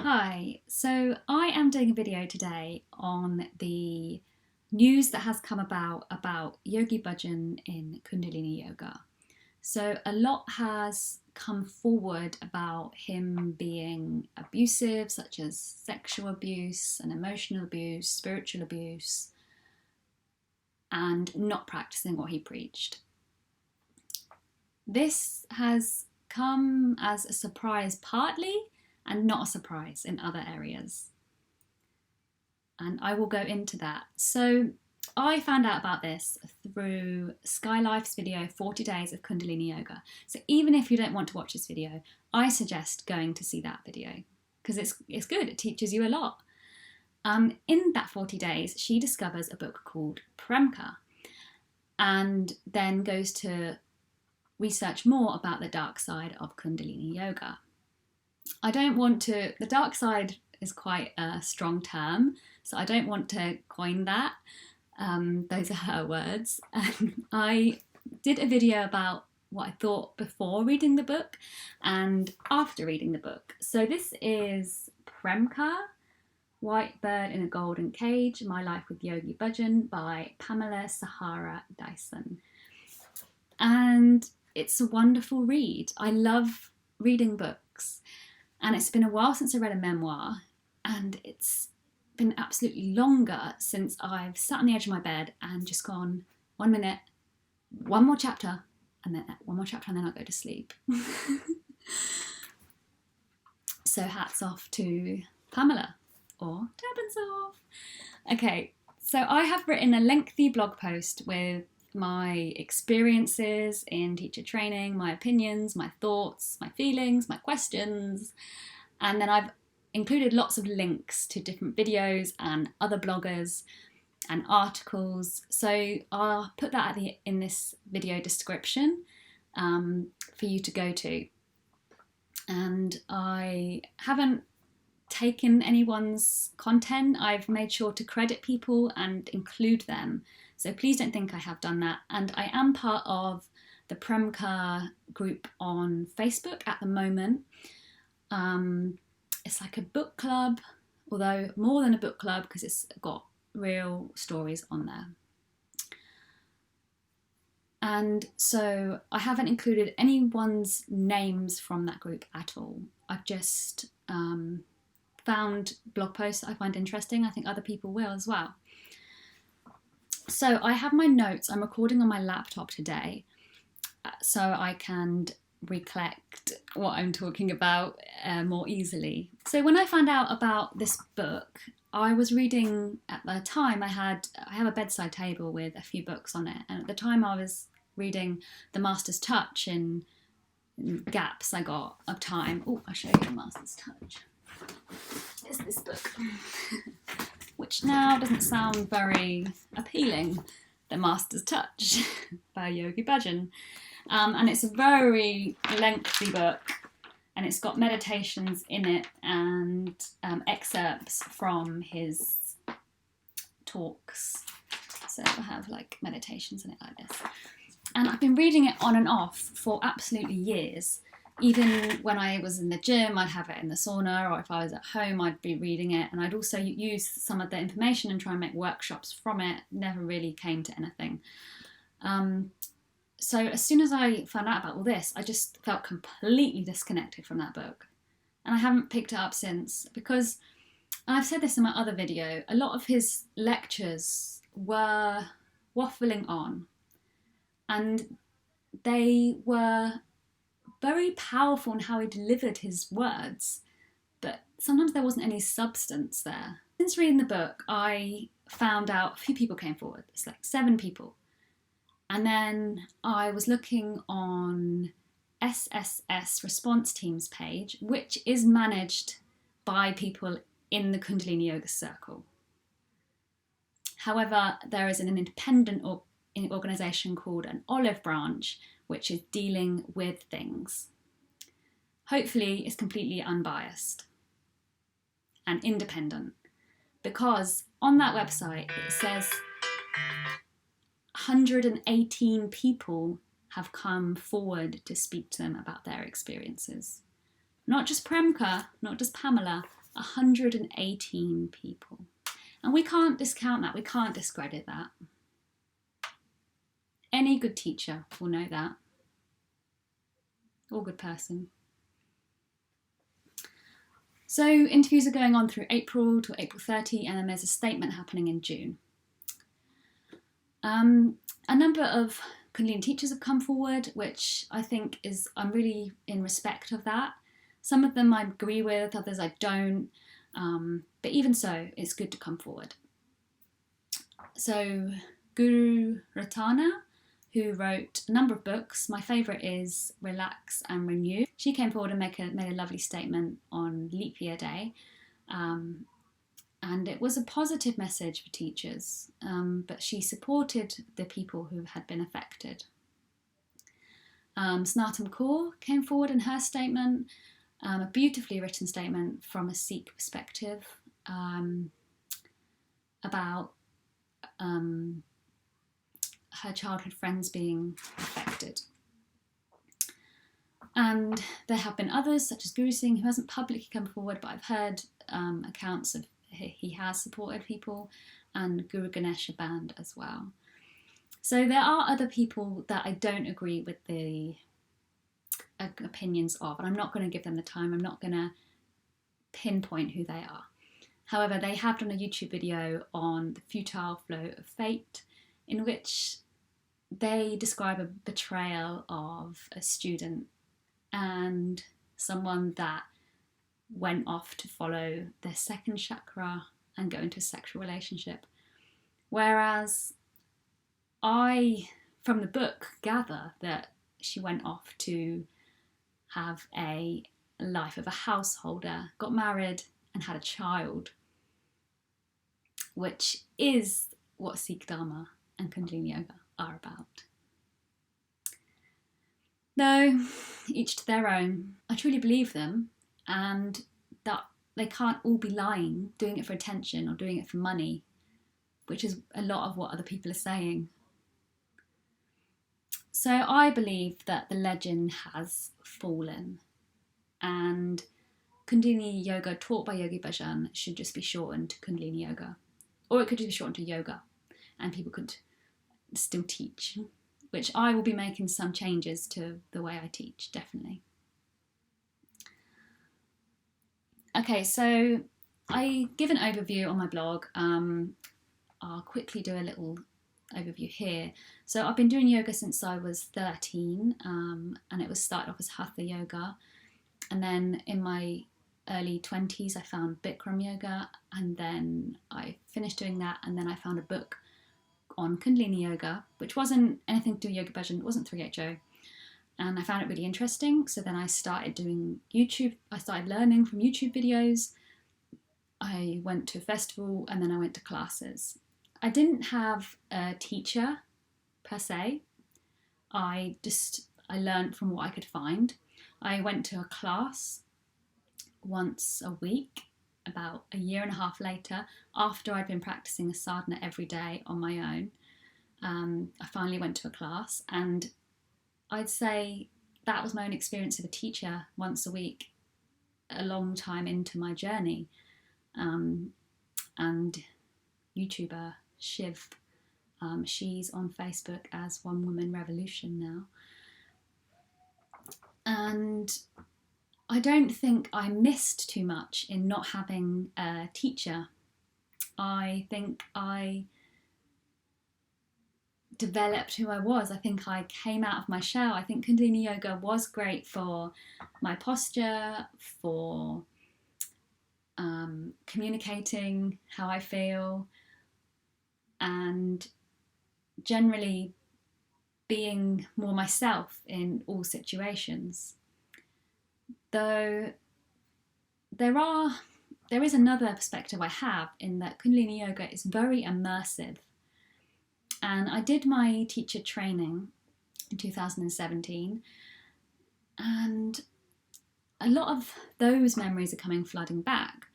Hi, so I am doing a video today on the news that has come about Yogi Bhajan in Kundalini Yoga. So a lot has come forward about him being abusive, such as sexual abuse and emotional abuse, spiritual abuse, and not practicing what he preached. This has come as a surprise partly, and not a surprise in other areas. And I will go into that. So I found out about this through Sky Life's video, 40 Days of Kundalini Yoga. So even if you don't want to watch this video, I suggest going to see that video because it's good, it teaches you a lot. In that 40 days, she discovers a book called Premka and then goes to research more about the dark side of Kundalini Yoga. The dark side is quite a strong term, so I don't want to coin that. Those are her words. I did a video about what I thought before reading the book and after reading the book. So this is Premka, White Bird in a Golden Cage, My Life with Yogi Bhajan by Pamela Sahara Dyson. And it's a wonderful read. I love reading books. And it's been a while since I read a memoir, and it's been absolutely longer since I've sat on the edge of my bed and just gone, 1 minute, one more chapter, and then one more chapter, and then I'll go to sleep. So hats off to Pamela, or turbans off. Okay, so I have written a lengthy blog post with my experiences in teacher training, my opinions, my thoughts, my feelings, my questions, and then I've included lots of links to different videos and other bloggers and articles. So I'll put that in this video description for you to go to. And I haven't taken anyone's content. I've made sure to credit people and include them. So please don't think I have done that. And I am part of the Premka group on Facebook at the moment. It's like a book club, although more than a book club because it's got real stories on there. And so I haven't included anyone's names from that group at all. I've just found blog posts I find interesting. I think other people will as well. So I have my notes. I'm recording on my laptop today so I can recollect what I'm talking about more easily. So when I found out about this book, I was reading at the time. I have a bedside table with a few books on it, and at the time I was reading The Master's Touch in gaps I got of time. Oh, I'll show you The Master's Touch. It's this book. Which now doesn't sound very appealing, The Master's Touch by Yogi Bhajan. And it's a very lengthy book, and it's got meditations in it and excerpts from his talks. So I have like meditations in it like this. And I've been reading it on and off for absolutely years. Even when I was in the gym, I'd have it in the sauna, or if I was at home, I'd be reading it. And I'd also use some of the information and try and make workshops from it. Never really came to anything. So as soon as I found out about all this, I just felt completely disconnected from that book. And I haven't picked it up since because, and I've said this in my other video, a lot of his lectures were waffling on. And they were very powerful in how he delivered his words, but sometimes there wasn't any substance there. Since reading the book, I found out a few people came forward. It's like 7 people. And then I was looking on SSS Response Team's page, which is managed by people in the Kundalini Yoga circle. However, there is an independent organisation called an Olive Branch, which is dealing with things. Hopefully it's completely unbiased and independent, because on that website it says 118 people have come forward to speak to them about their experiences. Not just Premka, not just Pamela, 118 people. And we can't discount that, we can't discredit that. Any good teacher will know that, or good person. So interviews are going on through April to April 30, and then there's a statement happening in June. A number of Kundalini teachers have come forward, which I think I'm really in respect of that. Some of them I agree with, others I don't. But even so, it's good to come forward. So Guru Ratana, who wrote a number of books, my favourite is Relax and Renew. She came forward and made a lovely statement on Leap Year Day. And it was a positive message for teachers, but she supported the people who had been affected. Snatam Kaur came forward in her statement, a beautifully written statement from a Sikh perspective about her childhood friends being affected. And there have been others, such as Guru Singh, who hasn't publicly come forward, but I've heard accounts of he has supported people, and Guru Ganesha Band as well. So there are other people that I don't agree with the opinions of, and I'm not going to give them the time, I'm not going to pinpoint who they are. However, they have done a YouTube video on the futile flow of fate, in which they describe a betrayal of a student and someone that went off to follow their second chakra and go into a sexual relationship. Whereas I, from the book, gather that she went off to have a life of a householder, got married and had a child, which is what Sikh Dharma and Kundalini Yoga are about. Though, each to their own, I truly believe them, and that they can't all be lying, doing it for attention or doing it for money, which is a lot of what other people are saying. So I believe that the legend has fallen, and Kundalini Yoga taught by Yogi Bhajan should just be shortened to Kundalini Yoga. Or it could just be shortened to yoga, and people could still teach, which I will be making some changes to the way I teach, definitely. Okay, so I give an overview on my blog. I'll quickly do a little overview here. So I've been doing yoga since I was 13, and it was started off as Hatha Yoga. And then in my early 20s, I found Bikram Yoga, and then I finished doing that, and then I found a book on Kundalini Yoga, which wasn't anything to do with Yogi Bhajan, it wasn't 3HO. And I found it really interesting. So then I started doing YouTube. I started learning from YouTube videos. I went to a festival, and then I went to classes. I didn't have a teacher per se. I learned from what I could find. I went to a class once a week, about a year and a half later, after I'd been practicing a sadhana every day on my own. I finally went to a class, and I'd say that was my own experience of a teacher once a week, a long time into my journey. And YouTuber Shiv, she's on Facebook as One Woman Revolution now. And I don't think I missed too much in not having a teacher. I think I developed who I was. I think I came out of my shell. I think Kundalini Yoga was great for my posture, for communicating how I feel, and generally being more myself in all situations. Though there is another perspective I have, in that Kundalini Yoga is very immersive. And I did my teacher training in 2017, and a lot of those memories are coming flooding back,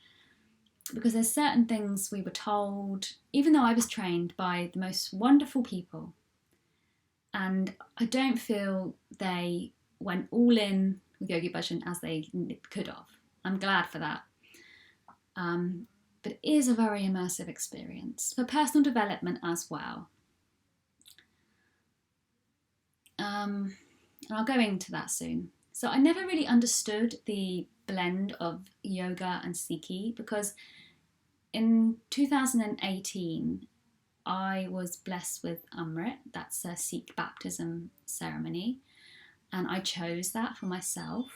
because there's certain things we were told, even though I was trained by the most wonderful people, and I don't feel they went all in with Yogi Bhajan as they could have. I'm glad for that. But it is a very immersive experience for personal development as well. And I'll go into that soon. So I never really understood the blend of yoga and Sikhi, because in 2018 I was blessed with Amrit, that's a Sikh baptism ceremony, and I chose that for myself.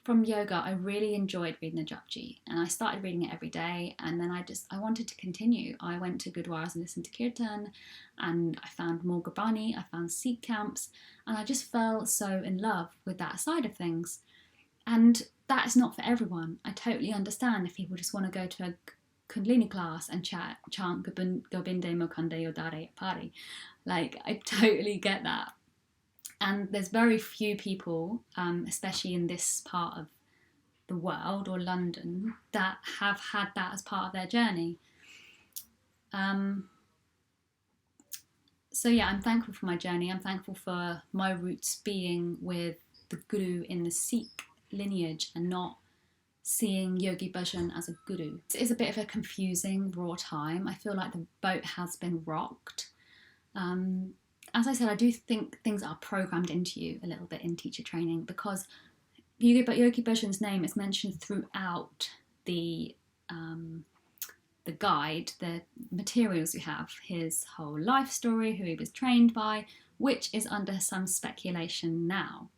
From yoga, I really enjoyed reading the Japji, and I started reading it every day, and then I wanted to continue. I went to Gurdwaras and listened to Kirtan, and I found more Gurbani, I found Sikh camps, and I just fell so in love with that side of things. And that is not for everyone. I totally understand if people just want to go to a Kundalini class and chant Gobinde Mukande Yodare Pari. Like, I totally get that. And there's very few people, especially in this part of the world or London, that have had that as part of their journey. So yeah, I'm thankful for my journey. I'm thankful for my roots being with the Guru in the Sikh lineage and not seeing Yogi Bhajan as a guru. It is a bit of a confusing, raw time. I feel like the boat has been rocked. As I said, I do think things are programmed into you a little bit in teacher training, because Yogi Bhajan's name is mentioned throughout the guide, the materials you have, his whole life story, who he was trained by, which is under some speculation now.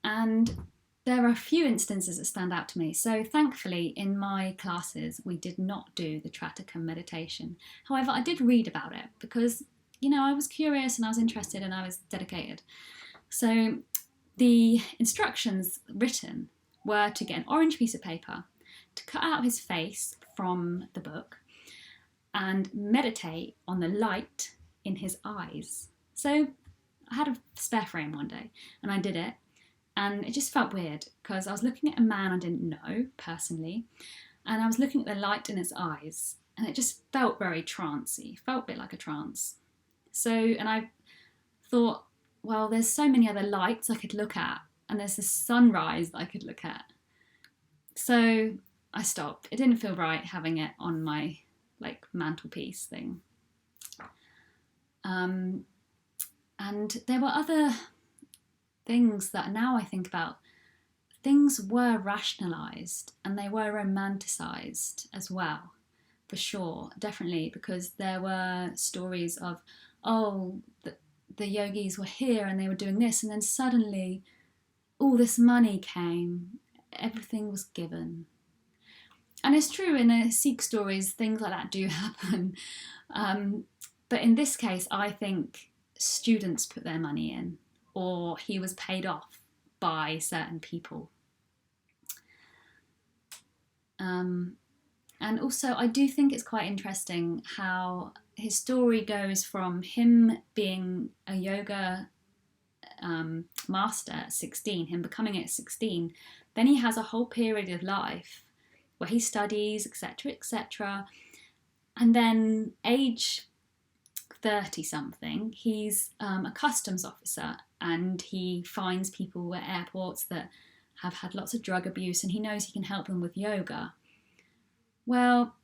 And there are a few instances that stand out to me. So thankfully, in my classes, we did not do the Tratakam meditation. However, I did read about it because, I was curious and I was interested and I was dedicated. So the instructions written were to get an orange piece of paper, to cut out his face from the book and meditate on the light in his eyes. So I had a spare frame one day and I did it. And it just felt weird because I was looking at a man I didn't know personally, and I was looking at the light in his eyes, and it just felt very trancey, felt a bit like a trance. So, and I thought, well, there's so many other lights I could look at, and there's the sunrise that I could look at. So I stopped. It didn't feel right having it on my mantelpiece thing. And there were other things that now I think about. Things were rationalised and they were romanticised as well, for sure, definitely, because there were stories of, the yogis were here and they were doing this, and then suddenly all this money came, everything was given. And it's true, in Sikh stories, things like that do happen. But in this case, I think students put their money in, or he was paid off by certain people. And also, I do think it's quite interesting how his story goes from him being a yoga master at 16, him becoming it at 16, then he has a whole period of life where he studies, etc., etc. And then age 30-something, he's a customs officer, and he finds people at airports that have had lots of drug abuse, and he knows he can help them with yoga. Well,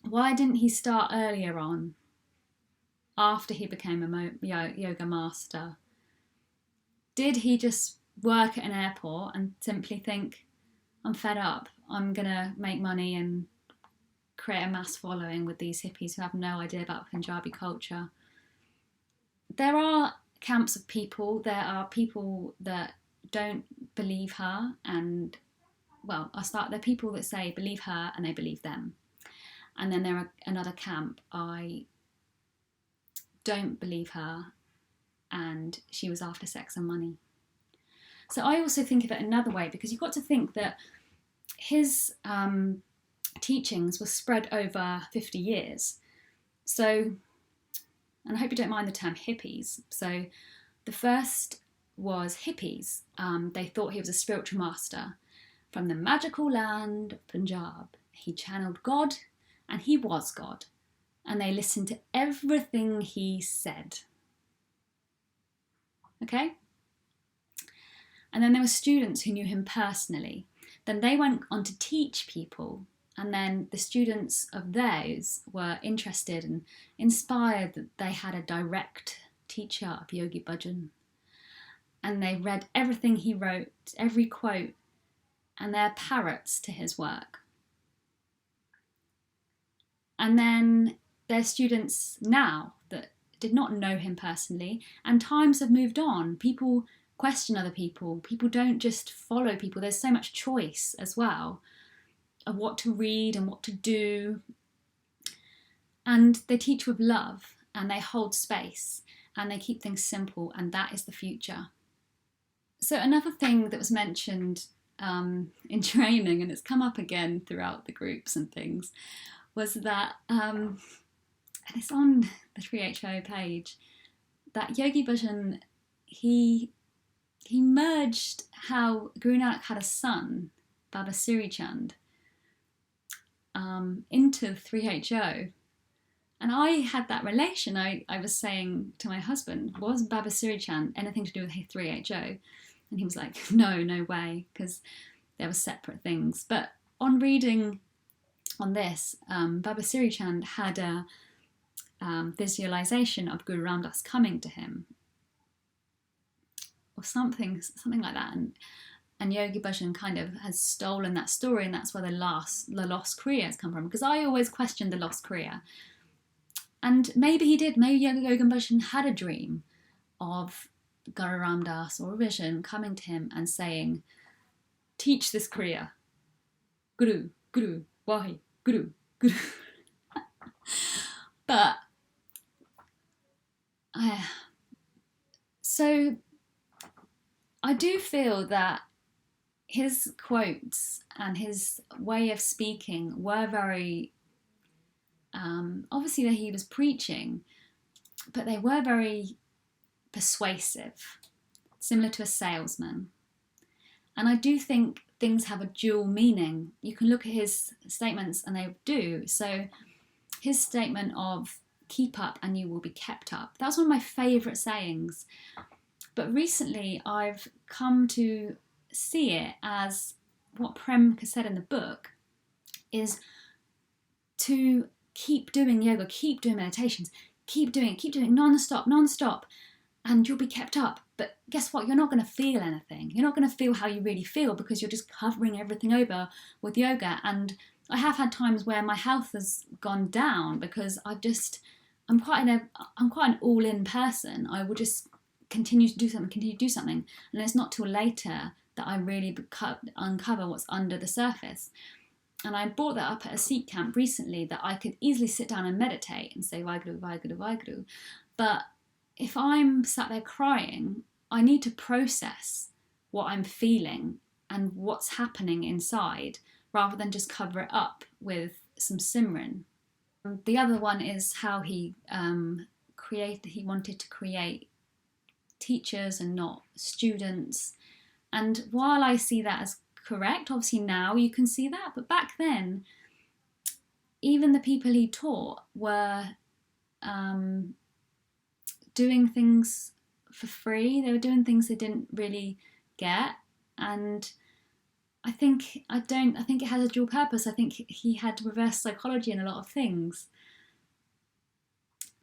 why didn't he start earlier on, after he became a yoga master? Did he just work at an airport and simply think, I'm fed up, I'm going to make money and create a mass following with these hippies who have no idea about Punjabi culture? There are camps of people, there are people that don't believe her, and there are people that say believe her and they believe them. And then there are another camp, I don't believe her and she was after sex and money. So I also think of it another way, because you've got to think that his teachings were spread over 50 years. So, and I hope you don't mind the term hippies. So the first was hippies. They thought he was a spiritual master from the magical land of Punjab. He channeled God and he was God. And they listened to everything he said. Okay? And then there were students who knew him personally. Then they went on to teach people. And then the students of those were interested and inspired that they had a direct teacher of Yogi Bhajan. And they read everything he wrote, every quote, and they're parrots to his work. And then there's students now that did not know him personally, and times have moved on. People question other people. People don't just follow people. There's so much choice as well of what to read and what to do. And they teach with love, and they hold space, and they keep things simple, and that is the future. So another thing that was mentioned in training, and it's come up again throughout the groups and things, was that, and it's on the 3HO page, that Yogi Bhajan, he merged how Guru Nanak had a son, Baba Siri Chand, into 3HO. And I had that relation. I was saying to my husband, was Baba Siri Chand anything to do with 3HO? And he was like, no way, because they were separate things. But on reading on this, Baba Siri Chand had a visualization of Guru Ram Das coming to him, or something like that. And Yogi Bhajan kind of has stolen that story, and that's where the lost Kriya has come from. Because I always questioned the lost Kriya. And maybe he did. Maybe Yogi Bhajan had a dream of Guru Ram Das, or a vision coming to him and saying, teach this Kriya. Guru, Guru, Wahi, Guru, Guru. But, so I do feel that his quotes and his way of speaking were very, obviously that he was preaching, but they were very persuasive, similar to a salesman. And I do think things have a dual meaning. You can look at his statements and they do. So his statement of keep up and you will be kept up, that's one of my favourite sayings. But recently I've come to see it as what Premka said in the book, is to keep doing yoga, keep doing meditations, keep doing non-stop, and you'll be kept up. But guess what? You're not going to feel anything. You're not going to feel how you really feel, because you're just covering everything over with yoga. And I have had times where my health has gone down because I'm quite an all-in person. I will just continue to do something, and it's not till later that I really uncover what's under the surface. And I brought that up at a Sikh camp recently, that I could easily sit down and meditate and say Vaheguru, Vaheguru, Vaheguru. But if I'm sat there crying, I need to process what I'm feeling and what's happening inside, rather than just cover it up with some Simran. The other one is how he wanted to create teachers and not students. And while I see that as correct, obviously now you can see that, but back then, even the people he taught were doing things for free. They were doing things they didn't really get. And I think it has a dual purpose. I think he had reverse psychology in a lot of things,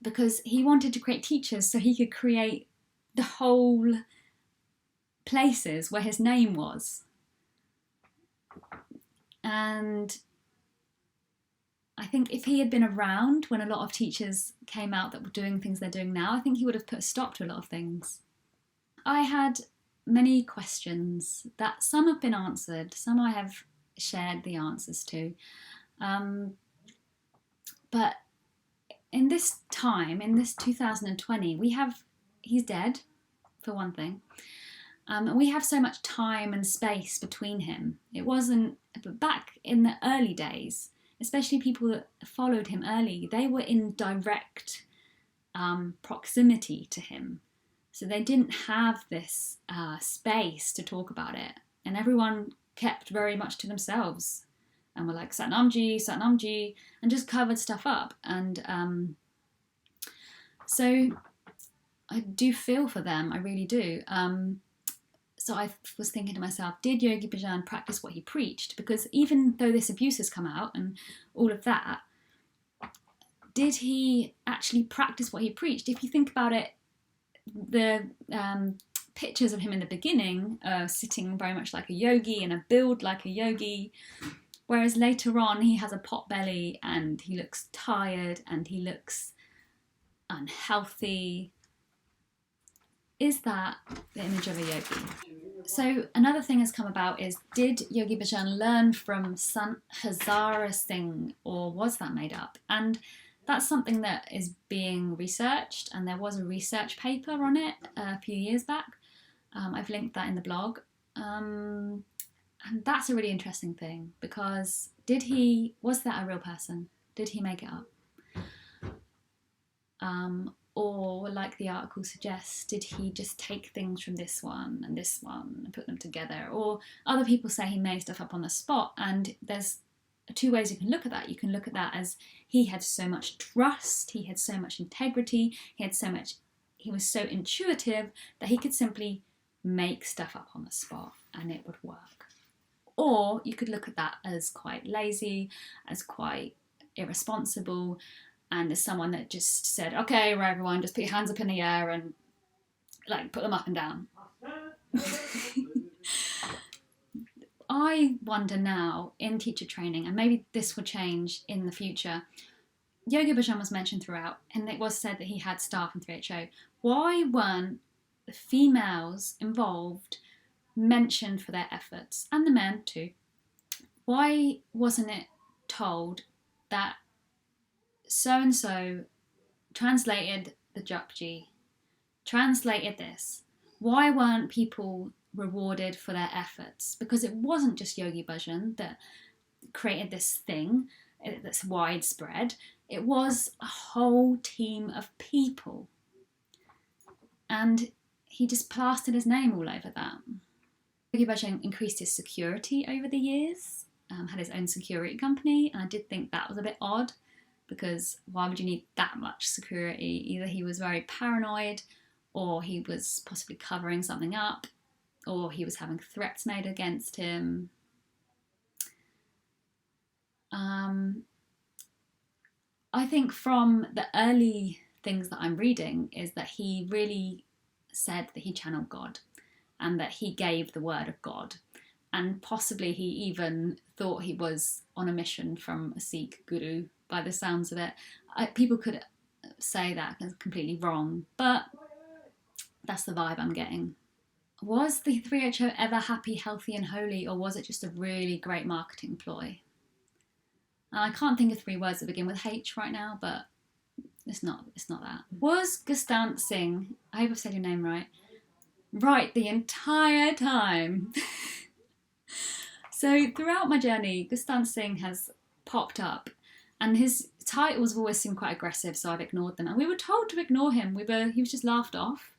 because he wanted to create teachers so he could create the whole places where his name was. And I think if he had been around when a lot of teachers came out that were doing things they're doing now, I think he would have put a stop to a lot of things. I had many questions that some have been answered, some I have shared the answers to. But in this time, in this 2020, he's dead, for one thing. And we have so much time and space between him. It wasn't, but back in the early days, especially people that followed him early, they were in direct proximity to him. So they didn't have this space to talk about it. And everyone kept very much to themselves and were like, Satnamji, and just covered stuff up. And so I do feel for them, I really do. So I was thinking to myself, did Yogi Bhajan practice what he preached? Because even though this abuse has come out and all of that, did he actually practice what he preached? If you think about it, the pictures of him in the beginning are sitting very much like a yogi and a build like a yogi, whereas later on he has a pot belly and he looks tired and he looks unhealthy. Is that the image of a yogi? So another thing has come about is, did Yogi Bhajan learn from Sant Hazara Singh, or was that made up? And that's something that is being researched, and there was a research paper on it a few years back. I've linked that in the blog. And that's a really interesting thing, because was that a real person? Did he make it up? Or, like the article suggests, did he just take things from this one and put them together? Or other people say he made stuff up on the spot, and there's two ways you can look at that. You can look at that as he had so much trust, he had so much integrity, he was so intuitive that he could simply make stuff up on the spot and it would work. Or you could look at that as quite lazy, as quite irresponsible, and as someone that just said, okay, right, everyone, just put your hands up in the air and like put them up and down. I wonder now in teacher training, and maybe this will change in the future, Yogi Bhajan was mentioned throughout, and it was said that he had staff in 3HO. Why weren't the females involved mentioned for their efforts, and the men too? Why wasn't it told that so-and-so translated the Japji, translated this? Why weren't people rewarded for their efforts? Because it wasn't just Yogi Bhajan that created this thing that's widespread. It was a whole team of people. And he just plastered his name all over that. Yogi Bhajan increased his security over the years, had his own security company, and I did think that was a bit odd, because why would you need that much security? Either he was very paranoid, or he was possibly covering something up, or he was having threats made against him. I think from the early things that I'm reading is that he really said that he channeled God and that he gave the word of God. And possibly he even thought he was on a mission from a Sikh guru, by the sounds of it. People could say that is completely wrong, but that's the vibe I'm getting. Was the 3HO ever happy, healthy and holy, or was it just a really great marketing ploy? And I can't think of 3 words that begin with H right now, but it's not that. Was Gustant Singh, I hope I've said your name right the entire time? So throughout my journey, Gustant Singh has popped up, and his titles have always seemed quite aggressive, so I've ignored them. And we were told to ignore him. He was just laughed off.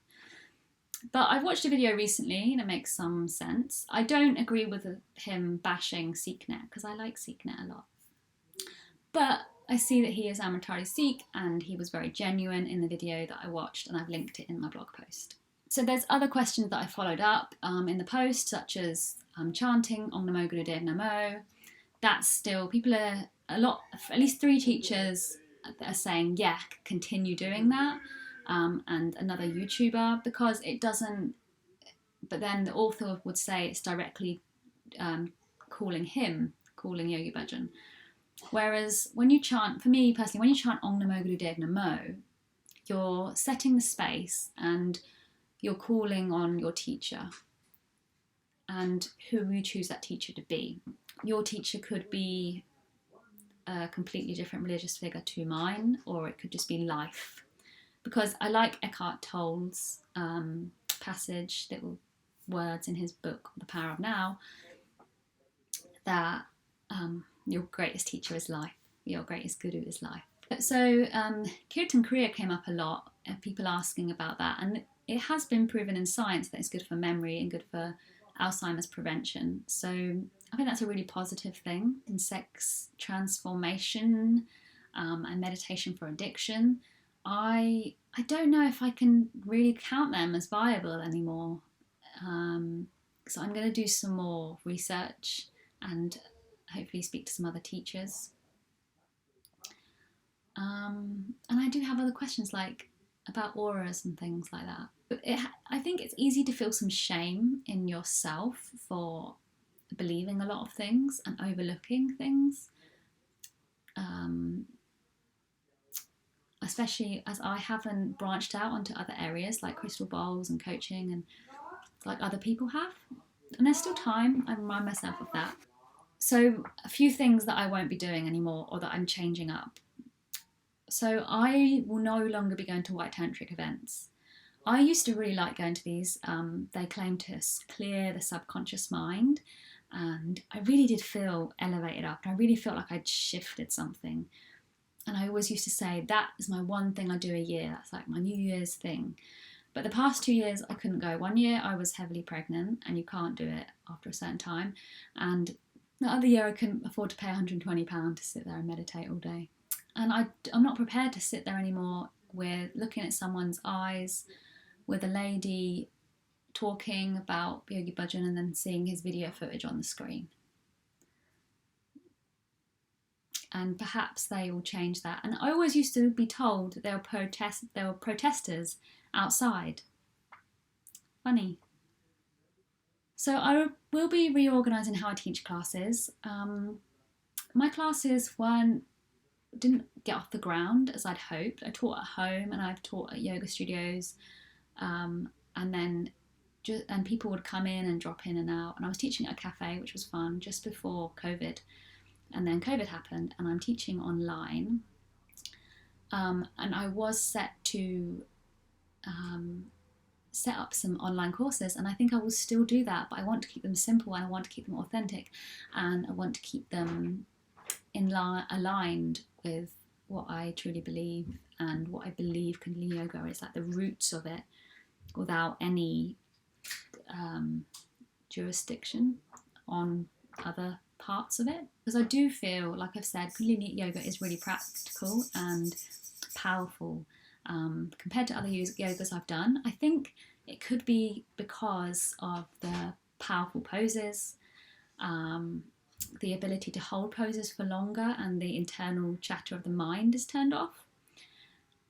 But I've watched a video recently and it makes some sense. I don't agree with him bashing SikhNet, because I like SikhNet a lot. But I see that he is Amritari Sikh, and he was very genuine in the video that I watched, and I've linked it in my blog post. So there's other questions that I followed up in the post, such as chanting Om Namo Gurudev Namo. That's still, people are at least 3 teachers that are saying, yeah, continue doing that. And another YouTuber, because it doesn't, but then the author would say it's directly calling Yogi Bhajan. Whereas when you chant, for me personally, when you chant Om Namo Gurudev Namo, you're setting the space and you're calling on your teacher and who you choose that teacher to be. Your teacher could be a completely different religious figure to mine, or it could just be life. Because I like Eckhart Tolle's passage, little words in his book, The Power of Now, that your greatest teacher is life, your greatest guru is life. So Kirtan Kriya came up a lot, people asking about that, and it has been proven in science that it's good for memory and good for Alzheimer's prevention. So I think that's a really positive thing in sex transformation and meditation for addiction. I don't know if I can really count them as viable anymore. So I'm going to do some more research and hopefully speak to some other teachers. And I do have other questions like about auras and things like that. But I think it's easy to feel some shame in yourself for believing a lot of things and overlooking things. Especially as I haven't branched out onto other areas like crystal bowls and coaching and like other people have. And there's still time, I remind myself of that. So a few things that I won't be doing anymore or that I'm changing up. So I will no longer be going to white tantric events. I used to really like going to these. They claim to clear the subconscious mind, and I really did feel elevated up, and I really felt like I'd shifted something. And I always used to say, that is my one thing I do a year. That's like my New Year's thing. But the past 2 years, I couldn't go. 1 year, I was heavily pregnant, and you can't do it after a certain time. And the other year, I couldn't afford to pay £120 to sit there and meditate all day. And I'm not prepared to sit there anymore with looking at someone's eyes, with a lady talking about Yogi Bhajan and then seeing his video footage on the screen. And perhaps they will change that. And I always used to be told that there were protesters outside. Funny. So I will be reorganising how I teach classes. My classes didn't get off the ground as I'd hoped. I taught at home and I've taught at yoga studios, and people would come in and drop in and out. And I was teaching at a cafe, which was fun, just before COVID. And then COVID happened and I'm teaching online. And I was set to set up some online courses, and I think I will still do that, but I want to keep them simple and I want to keep them authentic, and I want to keep them aligned with what I truly believe and what I believe Kundalini Yoga is, like the roots of it, without any jurisdiction on other parts of it. Because I do feel, like I've said, Kundalini Yoga is really practical and powerful compared to other yogas I've done. I think it could be because of the powerful poses, the ability to hold poses for longer, and the internal chatter of the mind is turned off.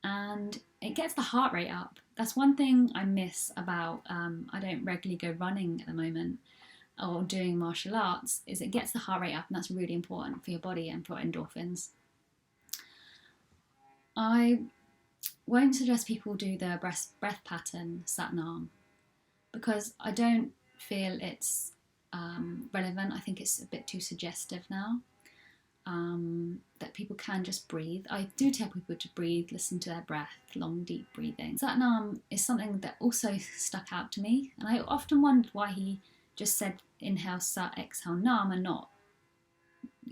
And it gets the heart rate up. That's one thing I miss about, I don't regularly go running at the moment or doing martial arts, is it gets the heart rate up, and that's really important for your body and for endorphins. I won't suggest people do the breath pattern Satnam because I don't feel it's relevant. I think it's a bit too suggestive now, that people can just breathe. I do tell people to breathe, listen to their breath, long deep breathing. Satnam is something that also stuck out to me, and I often wondered why he just said inhale Sat, exhale Nam, and not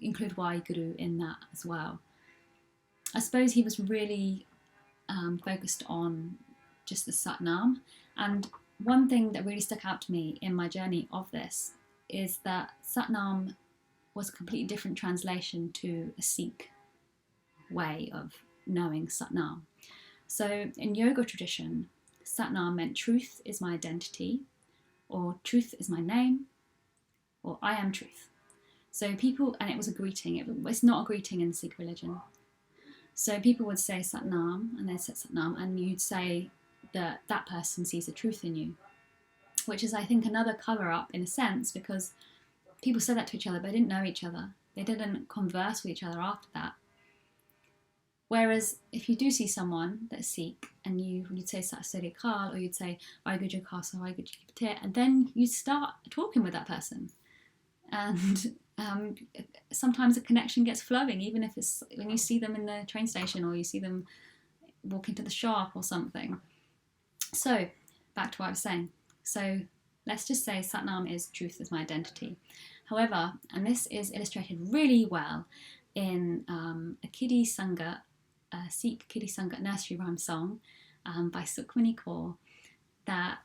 include Waheguru in that as well. I suppose he was really focused on just the Satnam. And one thing that really stuck out to me in my journey of this is that Satnam was a completely different translation to a Sikh way of knowing Satnam. So in yoga tradition, Satnam meant truth is my identity, or truth is my name, or I am truth. So people, and it was a greeting, it's not a greeting in Sikh religion. So people would say Satnam, and they'd say Satnam, and you'd say that that person sees the truth in you, which is, I think, another cover-up in a sense, because people said that to each other, but they didn't know each other. They didn't converse with each other after that. Whereas if you do see someone that's Sikh, and you'd say Sat Sri Akal, or you'd say Waheguru Khasa, Waheguru Ji Ki Fateh, and then you start talking with that person. And sometimes a connection gets flowing, even if it's when you see them in the train station or you see them walk into the shop or something. So back to what I was saying. So let's just say Satnam is truth is my identity. However, and this is illustrated really well in a Kiddie Sangha, a Sikh Kiddie Sangha nursery rhyme song by Sukhmani Kaur, that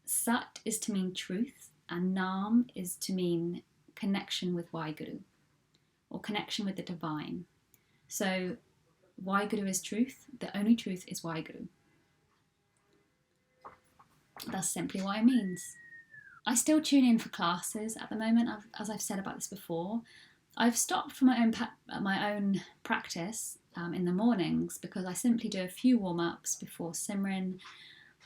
Sat is to mean truth and Nam is to mean connection with Waheguru, or connection with the divine. So Waheguru is truth, the only truth is Waheguru. That's simply what it means. I still tune in for classes at the moment, as I've said about this before. I've stopped for my own practice in the mornings because I simply do a few warm-ups before Simran,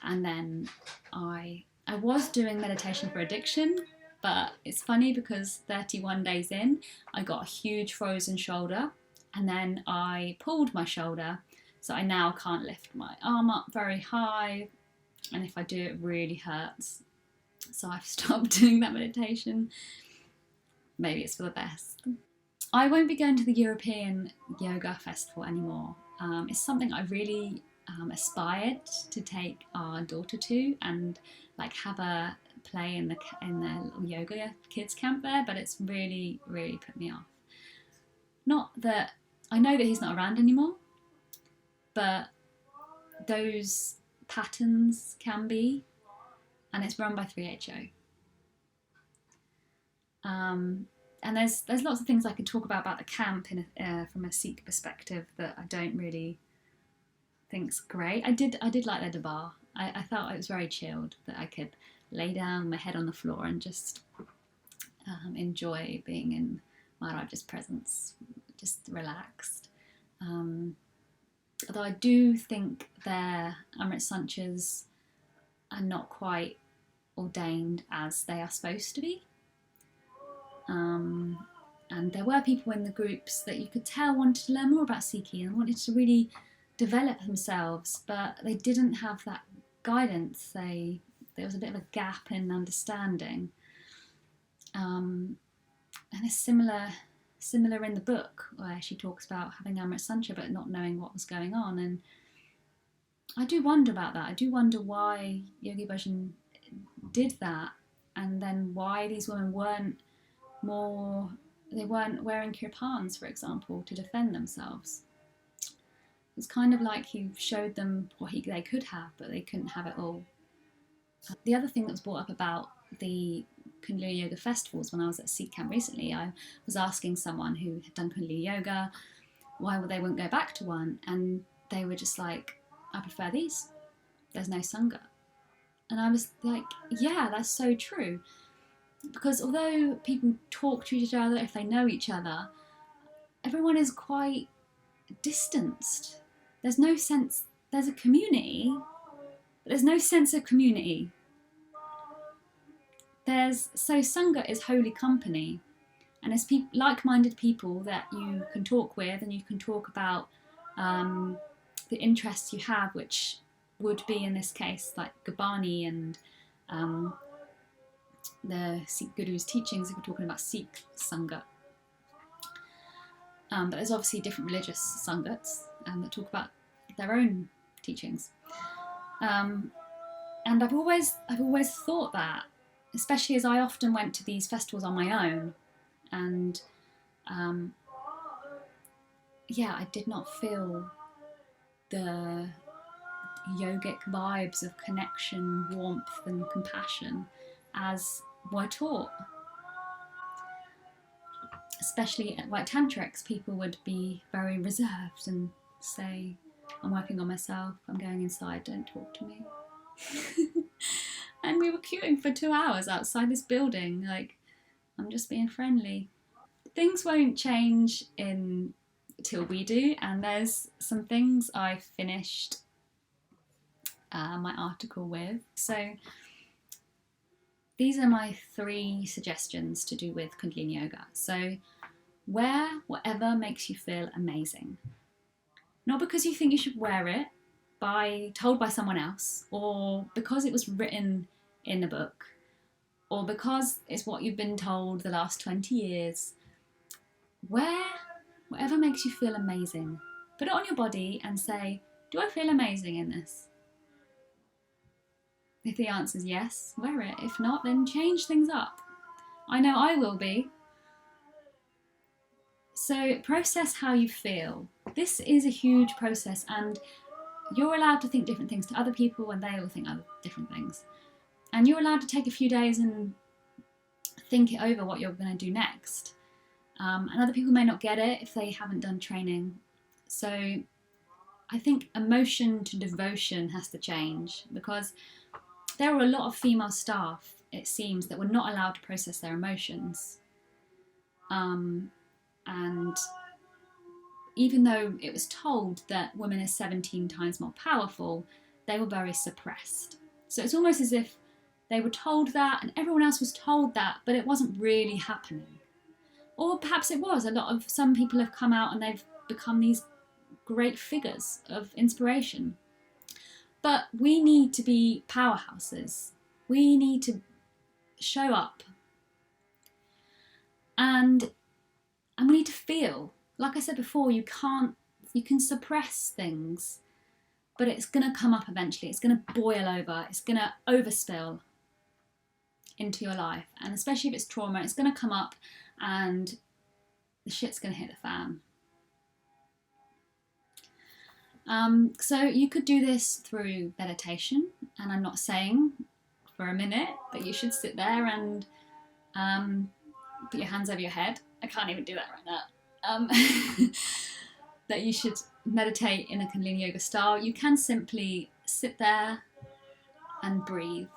and then I was doing meditation for addiction, but it's funny because 31 days in, I got a huge frozen shoulder, and then I pulled my shoulder, so I now can't lift my arm up very high, and if I do, it really hurts. So I've stopped doing that meditation. Maybe it's for the best. I won't be going to the European Yoga Festival anymore. It's something I really aspired to take our daughter to and like have a play in the little yoga kids camp there, but it's really, really put me off. Not that I know that he's not around anymore, but those patterns can be, and it's run by 3HO. And there's lots of things I could talk about the camp from a Sikh perspective that I don't really think's great. I did like their dabar. I felt it was very chilled, that I could lay down my head on the floor and just enjoy being in Maharaja's presence, just relaxed. Although I do think their Amrit Sanchas are not quite ordained as they are supposed to be. And there were people in the groups that you could tell wanted to learn more about Sikhi and wanted to really develop themselves, but they didn't have that guidance. There was a bit of a gap in understanding. And it's similar in the book where she talks about having Amrit Sancha but not knowing what was going on. And I do wonder about that. I do wonder why Yogi Bhajan did that, and then why these women weren't wearing kirpans, for example, to defend themselves. It's kind of like he showed them what they could have, but they couldn't have it all. The other thing that was brought up about the Kundalini Yoga festivals when I was at Sikh camp recently, I was asking someone who had done Kundalini Yoga why they wouldn't go back to one, and they were just like, I prefer these. There's no Sangha. And I was like, yeah, that's so true. Because although people talk to each other if they know each other, everyone is quite distanced. There's no sense, there's a community, but there's no sense of community. So Sangha is holy company, and it's like-minded people that you can talk with, and you can talk about the interests you have, which would be in this case like Gabani and the Sikh Guru's teachings if we're talking about Sikh Sangha. But there's obviously different religious Sanghats that talk about their own teachings. And I've always thought that, especially as I often went to these festivals on my own, and I did not feel the yogic vibes of connection, warmth and compassion as were taught. Especially at white tantrics, people would be very reserved and say, I'm working on myself, I'm going inside, don't talk to me. And we were queuing for 2 hours outside this building, like, I'm just being friendly. Things won't change till we do, and there's some things I finished my article with. So these are my 3 suggestions to do with Kundalini Yoga. So wear whatever makes you feel amazing. Not because you think you should wear it, told by someone else, or because it was written in a book, or because it's what you've been told the last 20 years. Wear whatever makes you feel amazing. Put it on your body and say, do I feel amazing in this? If the answer is yes, wear it. If not, then change things up. I know I will be. So process how you feel. This is a huge process, and you're allowed to think different things to other people, and they will think other different things. And you're allowed to take a few days and think it over what you're going to do next. And other people may not get it if they haven't done training. So I think emotion to devotion has to change, because there are a lot of female staff it seems, that were not allowed to process their emotions. And even though it was told that women are 17 times more powerful, they were very suppressed. So it's almost as if they were told that and everyone else was told that, but it wasn't really happening. Or perhaps it was. Some people have come out and they've become these great figures of inspiration. But we need to be powerhouses. We need to show up. And we need to feel. Like I said before, you can suppress things, but it's going to come up eventually. It's going to boil over. It's going to overspill into your life. And especially if it's trauma, it's going to come up and the shit's going to hit the fan. So you could do this through meditation, and I'm not saying for a minute that you should sit there and put your hands over your head. I can't even do that right now. That you should meditate in a Kundalini Yoga style. You can simply sit there and breathe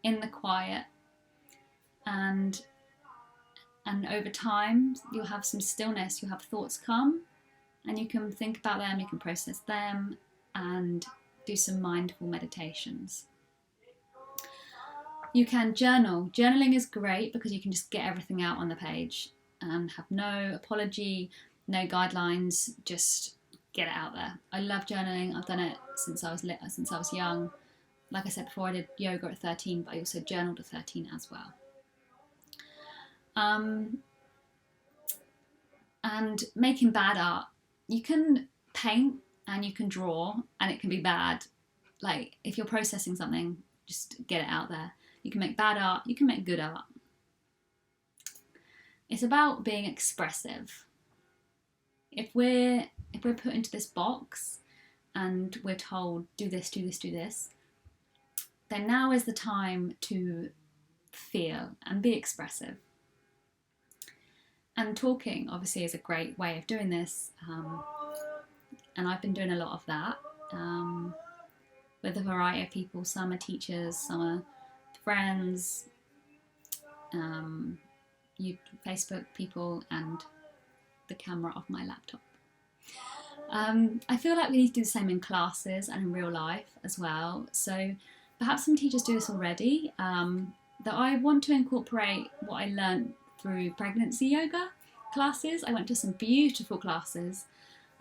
in the quiet, and over time you'll have some stillness. You'll have thoughts come, and you can think about them, you can process them, and do some mindful meditations. You can journal. Journaling is great because you can just get everything out on the page and have no apology, no guidelines, just get it out there. I love journaling. I've done it since I was young. Like I said before, I did yoga at 13, but I also journaled at 13 as well. And making bad art. You can paint and you can draw and it can be bad. Like if you're processing something, just get it out there. You can make bad art, you can make good art. It's about being expressive. If we're put into this box and we're told do this, do this, do this, then now is the time to feel and be expressive. And talking obviously is a great way of doing this, and I've been doing a lot of that with a variety of people. Some are teachers, some are friends, Facebook people, and the camera of my laptop. I feel like we need to do the same in classes and in real life as well. So perhaps some teachers do this already, that I want to incorporate what I learned through pregnancy yoga classes. I went to some beautiful classes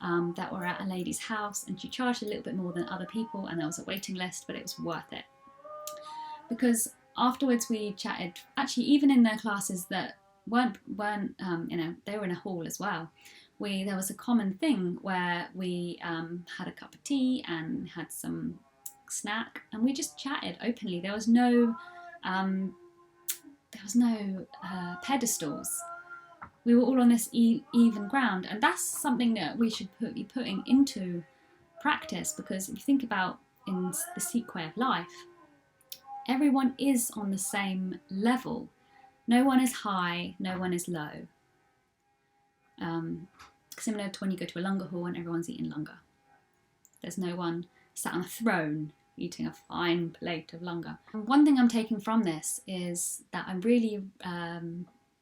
that were at a lady's house, and she charged a little bit more than other people, and there was a waiting list, but it was worth it. Because afterwards we chatted, actually even in their classes that weren't they were in a hall as well. There was a common thing where we had a cup of tea and had some snack, and we just chatted openly. There was no pedestals. We were all on this even ground, and that's something that we should be putting into practice, because if you think about in the Sikh way of life, everyone is on the same level. No one is high, no one is low. Similar to when you go to a langar hall and everyone's eating langar. There's no one sat on a throne eating a fine plate of langar. One thing I'm taking from this is that I really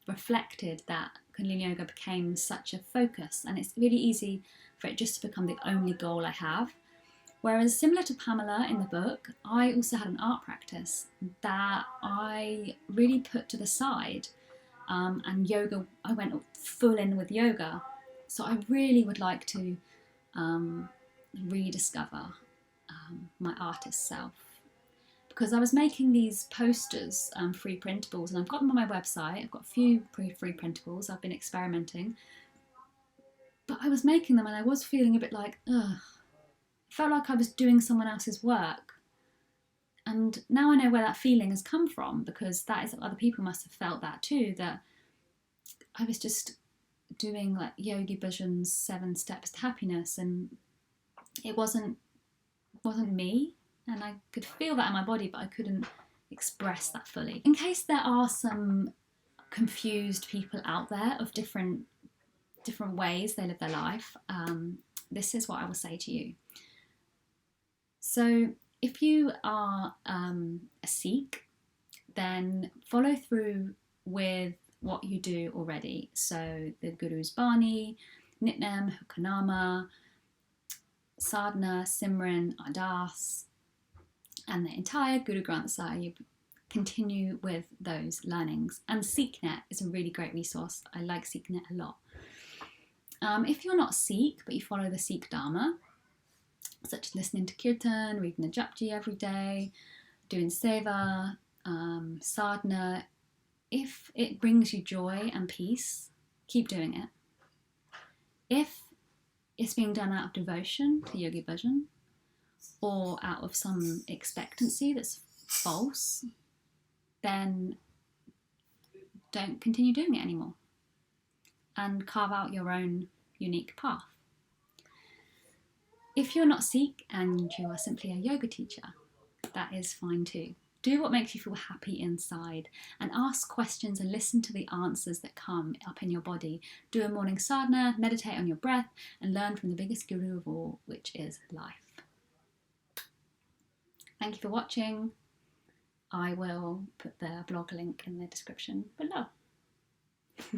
reflected that Kundalini Yoga became such a focus, and it's really easy for it just to become the only goal I have. Whereas similar to Pamela in the book, I also had an art practice that I really put to the side, and yoga, I went full in with yoga. So I really would like to rediscover my artist self, because I was making these posters, free printables, and I've got them on my website. I've got a few free printables. I've been experimenting, but I was making them and I was feeling a bit like, ugh. I felt like I was doing someone else's work. And now I know where that feeling has come from, because that is, other people must have felt that too, that I was just doing like Yogi Bhajan's 7 Steps to Happiness, and it wasn't me, and I could feel that in my body, but I couldn't express that fully. In case there are some confused people out there of different ways they live their life, this is what I will say to you. So If you are a Sikh, then follow through with what you do already. So the Guru's Bani, Nitnem, Hukanama, Sadhana, Simran, Ardas, and the entire Guru Granth Sahib. Continue with those learnings. And SikhNet is a really great resource. I like SikhNet a lot. If you're not Sikh, but you follow the Sikh Dharma, such as listening to Kirtan, reading the Japji every day, doing Seva, Sadhana, if it brings you joy and peace, keep doing it. If it's being done out of devotion to Yogi Bhajan, or out of some expectancy that's false, then don't continue doing it anymore and carve out your own unique path. If you're not Sikh and you are simply a yoga teacher, that is fine too. Do what makes you feel happy inside and ask questions and listen to the answers that come up in your body. Do a morning sadhana, meditate on your breath, and learn from the biggest guru of all, which is life. Thank you for watching. I will put the blog link in the description below.